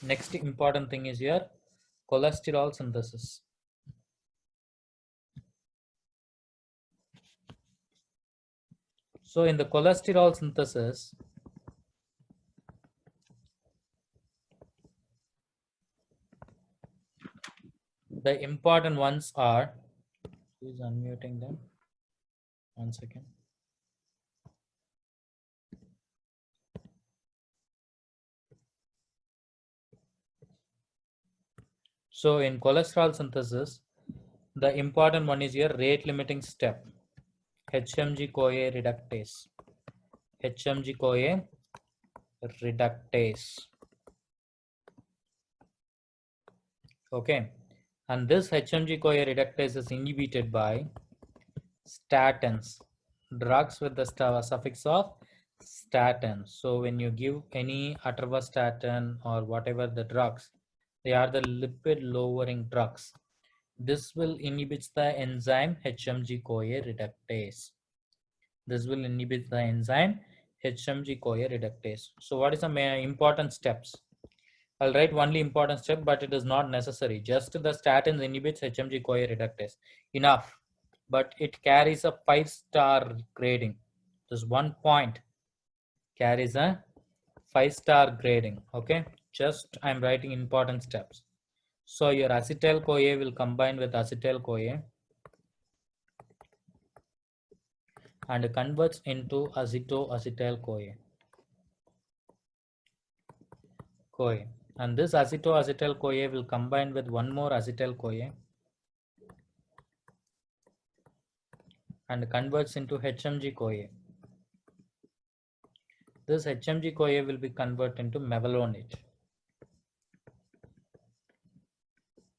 Next important thing is your cholesterol synthesis. So in the cholesterol synthesis, the important ones are, who's unmuting them? 1 second. So in cholesterol synthesis, the important one is your rate limiting step, HMG-CoA reductase. HMG-CoA reductase. Okay, and this HMG-CoA reductase is inhibited by statins, drugs with the suffix of statin. So when you give any atorvastatin or whatever the drugs, they are the lipid lowering drugs. This will inhibit the enzyme HMG-CoA reductase. This will inhibit the enzyme HMG-CoA reductase. So what is the main important steps? I'll write only important step, but it is not necessary. Just the statins inhibits HMG-CoA reductase. Enough. But it carries a 5-star grading. This 1 point carries a 5-star grading. Okay. Just I'm writing important steps. So your acetyl-CoA will combine with acetyl-CoA and converts into aceto-acetyl-CoA. And this aceto-acetyl-CoA will combine with one more acetyl-CoA and converts into HMG-CoA. This HMG-CoA will be converted into mevalonate.